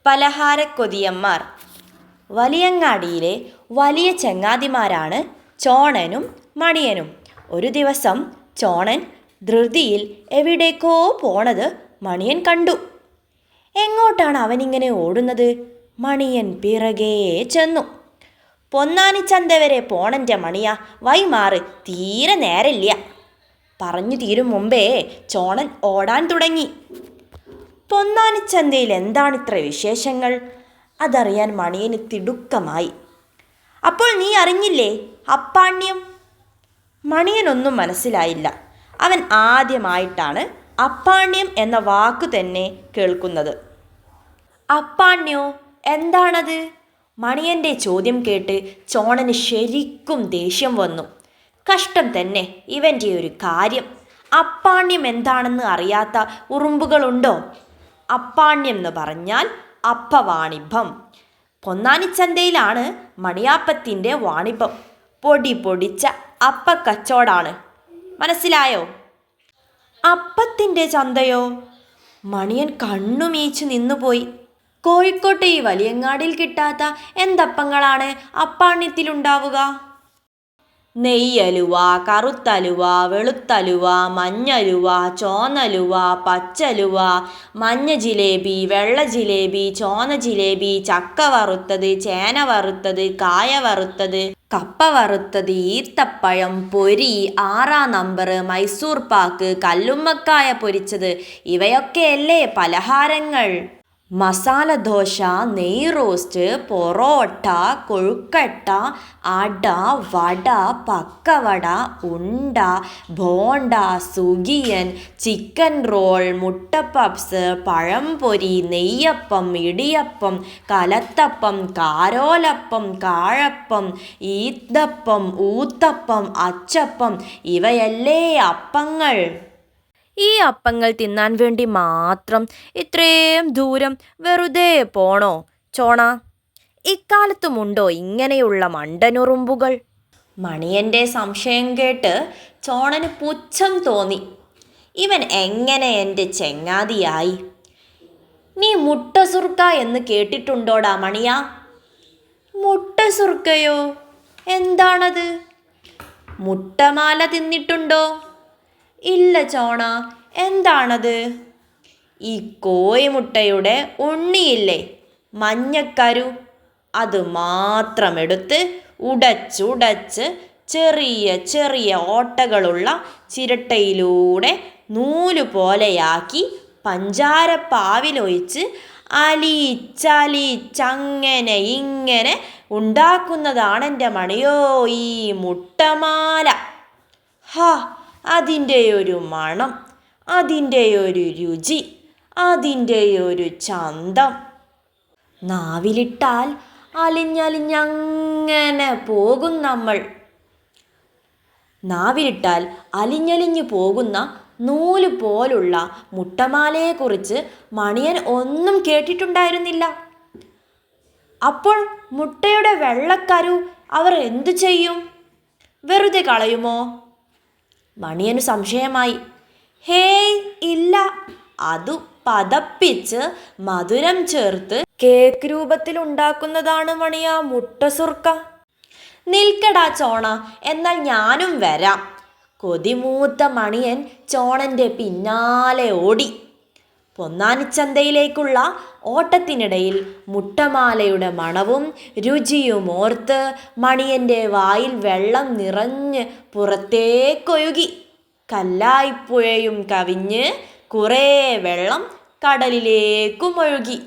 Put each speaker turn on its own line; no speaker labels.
പലഹാരക്കൊതിയന്മാർ. വലിയങ്ങാടിയിലെ വലിയ ചങ്ങാതിമാരാണ് ചോണനും മണിയനും. ഒരു ദിവസം ചോണൻ ധൃതിയിൽ എവിടേക്കോ പോണത് മണിയൻ കണ്ടു. എങ്ങോട്ടാണ് അവനിങ്ങനെ ഓടുന്നത്? മണിയൻ പിറകേ ചെന്നു. പൊന്നാനിച്ചന്ത വരെ പോണൻ്റെ മണിയ, വൈമാറ്, തീരെ നേരമില്ല. പറഞ്ഞു തീരും മുമ്പേ ചോണൻ ഓടാൻ തുടങ്ങി. പൊന്നാനിച്ചന്തയിൽ എന്താണിത്ര വിശേഷങ്ങൾ? അതറിയാൻ മണിയന് തിടുക്കമായി. അപ്പോൾ നീ അറിഞ്ഞില്ലേ അപ്പാണ്യം? മണിയനൊന്നും മനസ്സിലായില്ല. അവൻ ആദ്യമായിട്ടാണ് അപ്പാണ്യം എന്ന വാക്കു തന്നെ കേൾക്കുന്നത്. അപ്പാണ്യോ, എന്താണത്? മണിയൻ്റെ ചോദ്യം കേട്ട് ചോണന് ശരിക്കും ദേഷ്യം വന്നു. കഷ്ടം തന്നെ ഇവൻ്റെ ഒരു കാര്യം. അപ്പാണ്യം എന്താണെന്ന് അറിയാത്ത ഉറുമ്പുകളുണ്ടോ? അപ്പാണ്യം എന്ന് പറഞ്ഞാൽ അപ്പവാണിഭം. പൊന്നാനിച്ചന്തയിലാണ് മണിയാപ്പത്തിൻ്റെ വാണിഭം. പൊടി പൊടിച്ച അപ്പക്കച്ചോടാണ്. മനസ്സിലായോ? അപ്പത്തിൻ്റെ ചന്തയോ? മണിയൻ കണ്ണുമീച്ചു നിന്നുപോയി. കോഴിക്കോട്ടെ ഈ വലിയങ്ങാടിൽ കിട്ടാത്ത എന്തപ്പങ്ങളാണ് അപ്പാണ്യത്തിലുണ്ടാവുക? നെയ്യലുവ, കറുത്തലുവ, വെളുത്തലുവ, മഞ്ഞലുവ, ചോന്നലുവ, പച്ചലുവ, മഞ്ഞ ജിലേബി, വെള്ള ജിലേബി, ചോന്ന ജിലേബി, ചക്ക വറുത്തത്, ചേന വറുത്തത്, കായ വറുത്തത്, കപ്പ വറുത്തത്, ഈത്തപ്പഴം, പൊരി, 6-ാം നമ്പർ, മൈസൂർ പാക്ക്, കല്ലുമ്മക്കായ പൊരിച്ചത്, ഇവയൊക്കെയല്ലേ പലഹാരങ്ങൾ? മസാല ദോശ, നെയ് റോസ്റ്റ്, പൊറോട്ട, കൊഴുക്കട്ട, അട, വട, പക്കവട, ഉണ്ട, ബോണ്ട, സുഗിയൻ, ചിക്കൻ റോൾ, മുട്ട പപ്സ്, പഴംപൊരി, നെയ്യപ്പം, ഇടിയപ്പം, കലത്തപ്പം, കാരോലപ്പം, കാഴപ്പം, ഈത്തപ്പം, ഊത്തപ്പം, അച്ചപ്പം, ഇവയല്ലേ അപ്പങ്ങൾ? ഈ അപ്പങ്ങൾ തിന്നാൻ വേണ്ടി മാത്രം ഇത്രയും ദൂരം വെറുതെ പോണോ ചോണ? ഇക്കാലത്തുമുണ്ടോ ഇങ്ങനെയുള്ള മണ്ടനുറുമ്പുകൾ? മണിയൻ്റെ സംശയം കേട്ട് ചോണന് പുച്ഛം തോന്നി. ഇവൻ എങ്ങനെ എൻ്റെ ചങ്ങാതിയായി? നീ മുട്ട സുർക്ക എന്ന് കേട്ടിട്ടുണ്ടോടാ മണിയ? മുട്ട സുർക്കയോ? എന്താണത്? മുട്ടമാല തിന്നിട്ടുണ്ടോ? ഇല്ല ചോണ, എന്താണത്? ഈ കോഴിമുട്ടയുടെ ഉണ്ണിയില്ലേ, മഞ്ഞക്കരു, അത് മാത്രമെടുത്ത് ഉടച്ചുടച്ച് ചെറിയ ചെറിയ ഓട്ടകളുള്ള ചിരട്ടയിലൂടെ നൂല് പോലെയാക്കി പഞ്ചാരപ്പാവിലൊഴിച്ച് അലിച്ചലിച്ചങ്ങനെ ഇങ്ങനെ ഉണ്ടാക്കുന്നതാണെൻ്റെ മണിയോ ഈ മുട്ടമാല. ഹാ, അതിൻ്റെ ഒരു മണം, അതിൻ്റെ ഒരു രുചി, അതിൻ്റെ ഒരു ചന്തം! നാവിലിട്ടാൽ അലിഞ്ഞലിഞ്ഞങ്ങനെ പോകും നമ്മൾ. നാവിലിട്ടാൽ അലിഞ്ഞലിഞ്ഞു പോകുന്ന നൂല് പോലുള്ള മുട്ടമാലയെക്കുറിച്ച് മണിയൻ ഒന്നും കേട്ടിട്ടുണ്ടായിരുന്നില്ല. അപ്പോൾ മുട്ടയുടെ വെള്ളക്കരു അവർ എന്തു ചെയ്യും? വെറുതെ കളയുമോ? മണിയനു സംശയമായി. ഹേയ്, ഇല്ല, അതു പതപ്പിച്ച് മധുരം ചേർത്ത് കേക്ക് രൂപത്തിൽ ഉണ്ടാക്കുന്നതാണ് മണിയ മുട്ട സുർക്ക. നിൽക്കടാ ചോണ, എന്നാൽ ഞാനും വരാം. കൊതിമൂത്ത മണിയൻ ചോണൻ്റെ പിന്നാലെ ഓടി. പൊന്നാനിച്ചന്തയിലേക്കുള്ള ഓട്ടത്തിനിടയിൽ മുട്ടമാലയുടെ മണവും രുചിയുമോർത്ത് മണിയൻ്റെ വായിൽ വെള്ളം നിറഞ്ഞ് പുറത്തേക്കൊഴുകി. കല്ലായിപ്പുഴയും കവിഞ്ഞ് കുറേ വെള്ളം കടലിലേക്കും ഒഴുകി.